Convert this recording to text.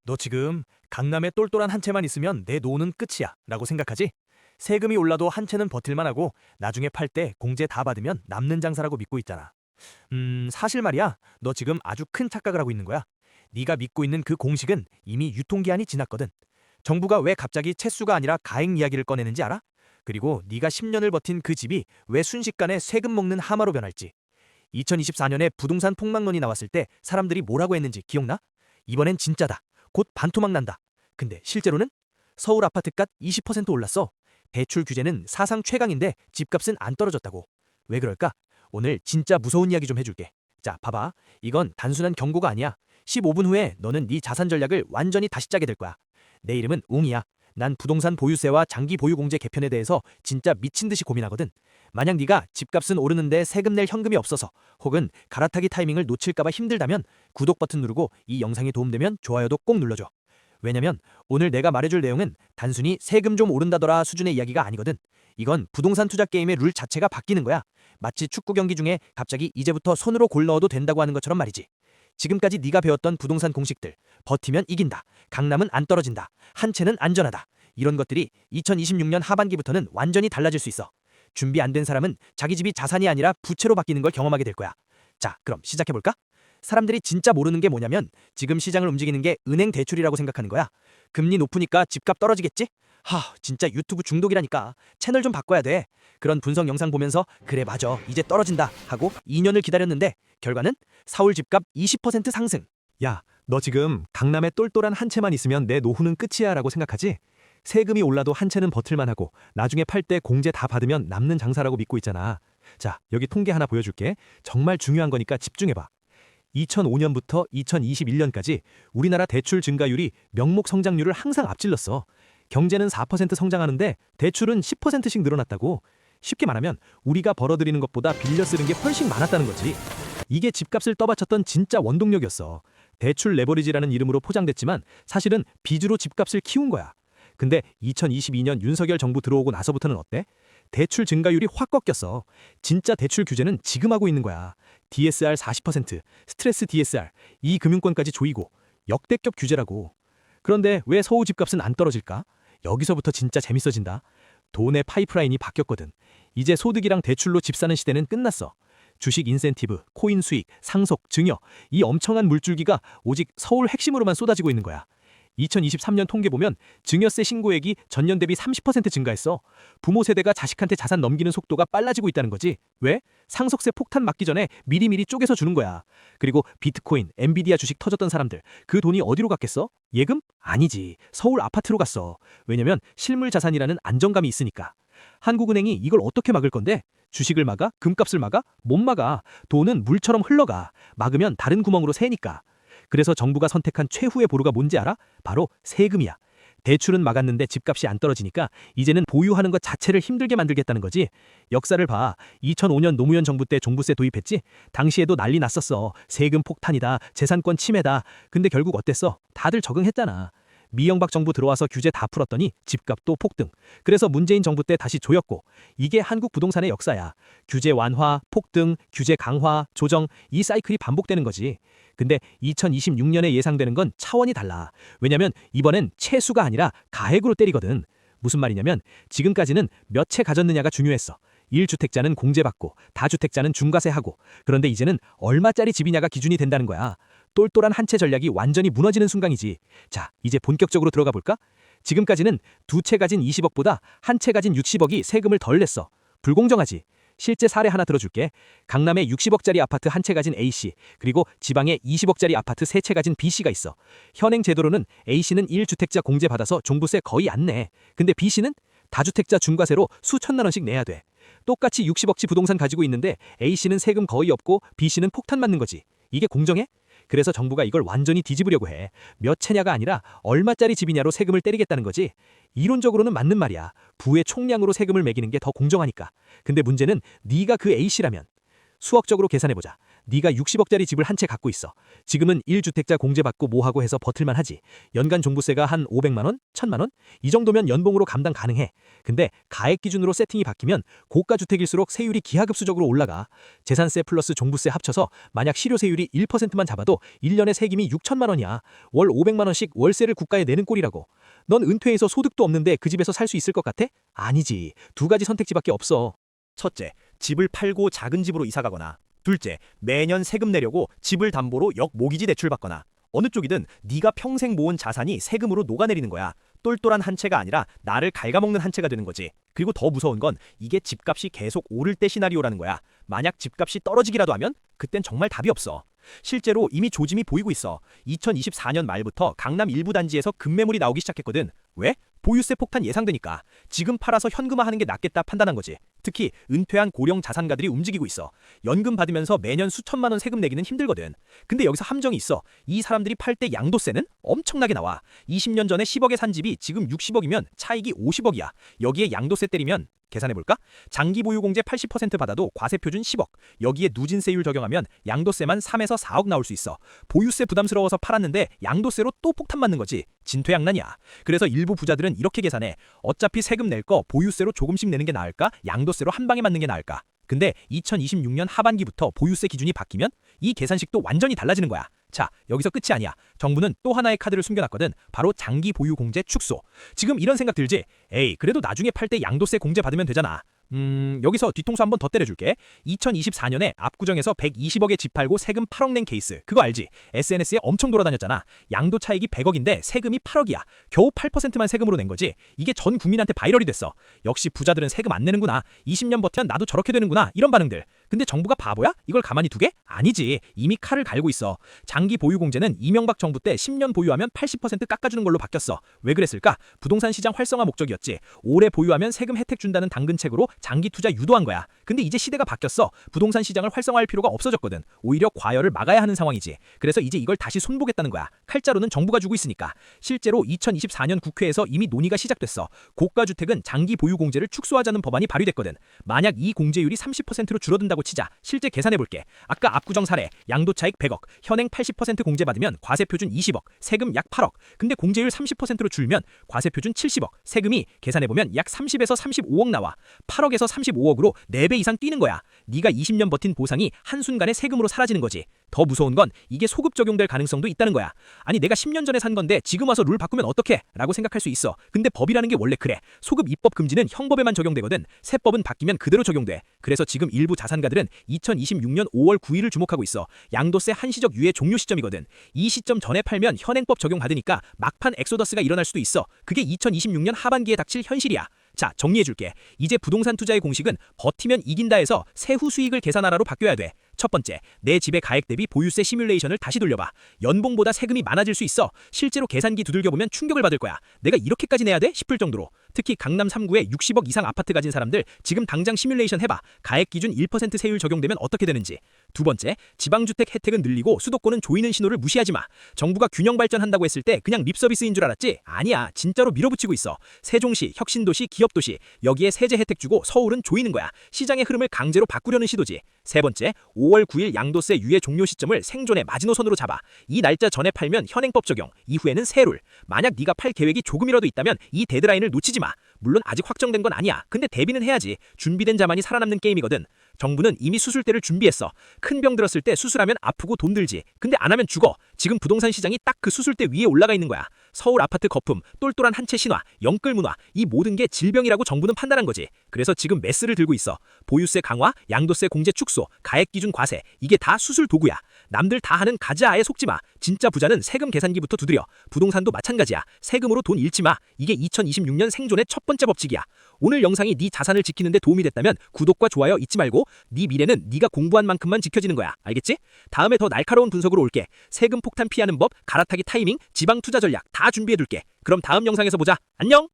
너 지금 강남에 똘똘한 한 채만 있으면 내 노후는 끝이야 라고 생각하지? 세금이 올라도 한 채는 버틸만 하고 나중에 팔 때 공제 다 받으면 남는 장사라고 믿고 있잖아. 사실 말이야. 너 지금 아주 큰 착각을 하고 있는 거야. 네가 믿고 있는 그 공식은 이미 유통기한이 지났거든. 정부가 왜 갑자기 채수가 아니라 가액 이야기를 꺼내는지 알아? 그리고 네가 10년을 버틴 그 집이 왜 순식간에 세금 먹는 하마로 변할지. 2024년에 부동산 폭락론이 나왔을 때 사람들이 뭐라고 했는지 기억나? 이번엔 진짜다. 곧 반토막 난다. 근데 실제로는 서울 아파트값 20% 올랐어. 대출 규제는 사상 최강인데 집값은 안 떨어졌다고. 왜 그럴까? 오늘 진짜 무서운 이야기 좀 해줄게. 자, 봐봐. 이건 단순한 경고가 아니야. 15분 후에 너는 네 자산 전략을 완전히 다시 짜게 될 거야. 내 이름은 웅이야. 난 부동산 보유세와 장기 보유 공제 개편에 대해서 진짜 미친 듯이 고민하거든. 만약 네가 집값은 오르는데 세금 낼 현금이 없어서 혹은 갈아타기 타이밍을 놓칠까봐 힘들다면 구독 버튼 누르고 이 영상이 도움되면 좋아요도 꼭 눌러줘. 왜냐면 오늘 내가 말해줄 내용은 단순히 세금 좀 오른다더라 수준의 이야기가 아니거든. 이건 부동산 투자 게임의 룰 자체가 바뀌는 거야. 마치 축구 경기 중에 갑자기 이제부터 손으로 골 넣어도 된다고 하는 것처럼 말이지. 지금까지 네가 배웠던 부동산 공식들, 버티면 이긴다, 강남은 안 떨어진다, 한 채는 안전하다, 이런 것들이 2026년 하반기부터는 완전히 달라질 수 있어. 준비 안 된 사람은 자기 집이 자산이 아니라 부채로 바뀌는 걸 경험하게 될 거야. 자, 그럼 시작해볼까? 사람들이 진짜 모르는 게 뭐냐면 지금 시장을 움직이는 게 은행 대출이라고 생각하는 거야. 금리 높으니까 집값 떨어지겠지? 진짜 유튜브 중독이라니까. 채널 좀 바꿔야 돼. 그런 분석 영상 보면서 그래 맞아 이제 떨어진다 하고 2년을 기다렸는데 결과는 서울 집값 20% 상승. 야, 너 지금 강남에 똘똘한 한 채만 있으면 내 노후는 끝이야 라고 생각하지? 세금이 올라도 한 채는 버틸만 하고 나중에 팔 때 공제 다 받으면 남는 장사라고 믿고 있잖아. 자, 여기 통계 하나 보여줄게. 정말 중요한 거니까 집중해봐. 2005년부터 2021년까지 우리나라 대출 증가율이 명목 성장률을 항상 앞질렀어. 경제는 4% 성장하는데 대출은 10%씩 늘어났다고. 쉽게 말하면 우리가 벌어들이는 것보다 빌려 쓰는 게 훨씬 많았다는 거지. 이게 집값을 떠받쳤던 진짜 원동력이었어. 대출 레버리지라는 이름으로 포장됐지만 사실은 빚으로 집값을 키운 거야. 근데 2022년 윤석열 정부 들어오고 나서부터는 어때? 대출 증가율이 확 꺾였어. 진짜 대출 규제는 지금 하고 있는 거야. DSR 40%, 스트레스 DSR, 이 금융권까지 조이고 역대급 규제라고. 그런데 왜 서울 집값은 안 떨어질까? 여기서부터 진짜 재밌어진다. 돈의 파이프라인이 바뀌었거든. 이제 소득이랑 대출로 집 사는 시대는 끝났어. 주식 인센티브, 코인 수익, 상속, 증여, 이 엄청난 물줄기가 오직 서울 핵심으로만 쏟아지고 있는 거야. 2023년 통계 보면 증여세 신고액이 전년 대비 30% 증가했어. 부모 세대가 자식한테 자산 넘기는 속도가 빨라지고 있다는 거지. 왜? 상속세 폭탄 맞기 전에 미리미리 쪼개서 주는 거야. 그리고 비트코인, 엔비디아 주식 터졌던 사람들, 그 돈이 어디로 갔겠어? 예금? 아니지. 서울 아파트로 갔어. 왜냐면 실물 자산이라는 안정감이 있으니까. 한국은행이 이걸 어떻게 막을 건데? 주식을 막아? 금값을 막아? 못 막아. 돈은 물처럼 흘러가. 막으면 다른 구멍으로 새니까. 그래서 정부가 선택한 최후의 보루가 뭔지 알아? 바로 세금이야. 대출은 막았는데 집값이 안 떨어지니까 이제는 보유하는 것 자체를 힘들게 만들겠다는 거지. 역사를 봐. 2005년 노무현 정부 때 종부세 도입했지? 당시에도 난리 났었어. 세금 폭탄이다. 재산권 침해다. 근데 결국 어땠어? 다들 적응했잖아. 미영박 정부 들어와서 규제 다 풀었더니 집값도 폭등. 그래서 문재인 정부 때 다시 조였고. 이게 한국 부동산의 역사야. 규제 완화, 폭등, 규제 강화, 조정, 이 사이클이 반복되는 거지. 근데 2026년에 예상되는 건 차원이 달라. 왜냐면 이번엔 채수가 아니라 가액으로 때리거든. 무슨 말이냐면 지금까지는 몇 채 가졌느냐가 중요했어. 1주택자는 공제받고 다주택자는 중과세하고. 그런데 이제는 얼마짜리 집이냐가 기준이 된다는 거야. 똘똘한 한 채 전략이 완전히 무너지는 순간이지. 자, 이제 본격적으로 들어가 볼까? 지금까지는 두 채 가진 20억보다 한 채 가진 60억이 세금을 덜 냈어. 불공정하지. 실제 사례 하나 들어줄게. 강남에 60억짜리 아파트 한 채 가진 A씨, 그리고 지방에 20억짜리 아파트 세 채 가진 B씨가 있어. 현행 제도로는 A씨는 1주택자 공제받아서 종부세 거의 안 내. 근데 B씨는 다주택자 중과세로 수천만 원씩 내야 돼. 똑같이 60억치 부동산 가지고 있는데 A씨는 세금 거의 없고 B씨는 폭탄 맞는 거지. 이게 공정해? 그래서 정부가 이걸 완전히 뒤집으려고 해. 몇 채냐가 아니라 얼마짜리 집이냐로 세금을 때리겠다는 거지. 이론적으로는 맞는 말이야. 부의 총량으로 세금을 매기는 게 더 공정하니까. 근데 문제는 네가 그 A씨라면 수학적으로 계산해보자. 네가 60억짜리 집을 한 채 갖고 있어. 지금은 1주택자 공제받고 뭐하고 해서 버틸만 하지. 연간 종부세가 한 500만 원? 1000만 원? 이 정도면 연봉으로 감당 가능해. 근데 가액 기준으로 세팅이 바뀌면 고가 주택일수록 세율이 기하급수적으로 올라가. 재산세 플러스 종부세 합쳐서 만약 실효세율이 1%만 잡아도 1년에 세금이 6천만 원이야. 월 500만 원씩 월세를 국가에 내는 꼴이라고. 넌 은퇴해서 소득도 없는데 그 집에서 살 수 있을 것 같아? 아니지. 두 가지 선택지밖에 없어. 첫째, 집을 팔고 작은 집으로 이사 가거나. 둘째, 매년 세금 내려고 집을 담보로 역모기지 대출받거나. 어느 쪽이든 네가 평생 모은 자산이 세금으로 녹아내리는 거야. 똘똘한 한 채가 아니라 나를 갉아먹는 한 채가 되는 거지. 그리고 더 무서운 건 이게 집값이 계속 오를 때 시나리오라는 거야. 만약 집값이 떨어지기라도 하면 그땐 정말 답이 없어. 실제로 이미 조짐이 보이고 있어. 2024년 말부터 강남 일부 단지에서 급매물이 나오기 시작했거든. 왜? 보유세 폭탄 예상되니까. 지금 팔아서 현금화하는 게 낫겠다 판단한 거지. 특히 은퇴한 고령 자산가들이 움직이고 있어. 연금 받으면서 매년 수천만 원 세금 내기는 힘들거든. 근데 여기서 함정이 있어. 이 사람들이 팔 때 양도세는 엄청나게 나와. 20년 전에 10억에 산 집이 지금 60억이면 차익이 50억이야. 여기에 양도세 때리면 계산해볼까? 장기 보유 공제 80% 받아도 과세 표준 10억. 여기에 누진세율 적용하면 양도세만 3에서 4억 나올 수 있어. 보유세 부담스러워서 팔았는데 양도세로 또 폭탄 맞는 거지. 진퇴양난이야. 그래서 일부 부자들은 이렇게 계산해. 어차피 세금 낼 거 보유세로 조금씩 내는 게 나을까? 양도세로 한 방에 맞는 게 나을까? 근데 2026년 하반기부터 보유세 기준이 바뀌면 이 계산식도 완전히 달라지는 거야. 자, 여기서 끝이 아니야. 정부는 또 하나의 카드를 숨겨놨거든. 바로 장기 보유 공제 축소. 지금 이런 생각 들지? 에이, 그래도 나중에 팔 때 양도세 공제 받으면 되잖아. 여기서 뒤통수 한번 더 때려줄게. 2024년에 압구정에서 120억에 집 팔고 세금 8억 낸 케이스. 그거 알지? SNS에 엄청 돌아다녔잖아. 양도 차익이 100억인데 세금이 8억이야. 겨우 8%만 세금으로 낸 거지. 이게 전 국민한테 바이럴이 됐어. 역시 부자들은 세금 안 내는구나. 20년 버티면 나도 저렇게 되는구나. 이런 반응들. 근데 정부가 바보야? 이걸 가만히 두게? 아니지. 이미 칼을 갈고 있어. 장기 보유 공제는 이명박 정부 때 10년 보유하면 80% 깎아주는 걸로 바뀌었어. 왜 그랬을까? 부동산 시장 활성화 목적이었지. 오래 보유하면 세금 혜택 준다는 당근책으로 장기 투자 유도한 거야. 근데 이제 시대가 바뀌었어. 부동산 시장을 활성화할 필요가 없어졌거든. 오히려 과열을 막아야 하는 상황이지. 그래서 이제 이걸 다시 손보겠다는 거야. 칼자루는 정부가 주고 있으니까. 실제로 2024년 국회에서 이미 논의가 시작됐어. 고가 주택은 장기 보유 공제를 축소하자는 법안이 발의됐거든. 만약 이 공제율이 30%로 줄어든다고 치자. 실제 계산해 볼게. 아까 압구정 사례. 양도 차익 100억. 현행 80% 공제 받으면 과세 표준 20억. 세금 약 8억. 근데 공제율 30%로 줄면 과세 표준 70억. 세금이 계산해 보면 약 30에서 35억 나와. 8억에서 35억으로 4배 이상 뛰는 거야. 네가 20년 버틴 보상이 한순간에 세금으로 사라지는 거지. 더 무서운 건 이게 소급 적용될 가능성도 있다는 거야. 아니 내가 10년 전에 산 건데 지금 와서 룰 바꾸면 어떡해? 라고 생각할 수 있어. 근데 법이라는 게 원래 그래. 소급 입법 금지는 형법에만 적용되거든. 세법은 바뀌면 그대로 적용돼. 그래서 지금 일부 자산가들은 2026년 5월 9일을 주목하고 있어. 양도세 한시적 유예 종료 시점이거든. 이 시점 전에 팔면 현행법 적용받으니까 막판 엑소더스가 일어날 수도 있어. 그게 2026년 하반기에 닥칠 현실이야. 자, 정리해줄게. 이제 부동산 투자의 공식은 버티면 이긴다에서 세후 수익을 계산하라로 바뀌어야 돼. 첫 번째, 내 집의 가액 대비 보유세 시뮬레이션을 다시 돌려봐. 연봉보다 세금이 많아질 수 있어. 실제로 계산기 두들겨보면 충격을 받을 거야. 내가 이렇게까지 내야 돼? 싶을 정도로. 특히 강남 3구에 60억 이상 아파트 가진 사람들 지금 당장 시뮬레이션 해봐. 가액 기준 1% 세율 적용되면 어떻게 되는지. 두 번째, 지방주택 혜택은 늘리고 수도권은 조이는 신호를 무시하지 마. 정부가 균형 발전한다고 했을 때 그냥 립서비스인 줄 알았지? 아니야. 진짜로 밀어붙이고 있어. 세종시, 혁신도시, 기업도시 여기에 세제 혜택 주고 서울은 조이는 거야. 시장의 흐름을 강제로 바꾸려는 시도지. 세 번째, 5월 9일 양도세 유예 종료 시점을 생존의 마지노선으로 잡아. 이 날짜 전에 팔면 현행법 적용, 이후에는 세룰. 만약 네가 팔 계획이 조금이라도 있다면 이 데드라인을 놓치지 마. 물론 아직 확정된 건 아니야. 근데 대비는 해야지. 준비된 자만이 살아남는 게임이거든. 정부는 이미 수술대를 준비했어. 큰 병 들었을 때 수술하면 아프고 돈 들지. 근데 안 하면 죽어. 지금 부동산 시장이 딱 그 수술대 위에 올라가 있는 거야. 서울 아파트 거품, 똘똘한 한 채 신화, 영끌 문화, 이 모든 게 질병이라고 정부는 판단한 거지. 그래서 지금 메스를 들고 있어. 보유세 강화, 양도세 공제 축소, 가액 기준 과세, 이게 다 수술 도구야. 남들 다 하는 가즈아에 속지 마. 진짜 부자는 세금 계산기부터 두드려. 부동산도 마찬가지야. 세금으로 돈 잃지 마. 이게 2026년 생존의 첫 번째 법칙이야. 오늘 영상이 네 자산을 지키는데 도움이 됐다면 구독과 좋아요 잊지 말고. 네 미래는 네가 공부한 만큼만 지켜지는 거야. 알겠지? 다음에 더 날카로운 분석으로 올게. 세금 폭탄 피하는 법, 갈아타기 타이밍, 지방 투자 전략 다 준비해둘게. 그럼 다음 영상에서 보자. 안녕!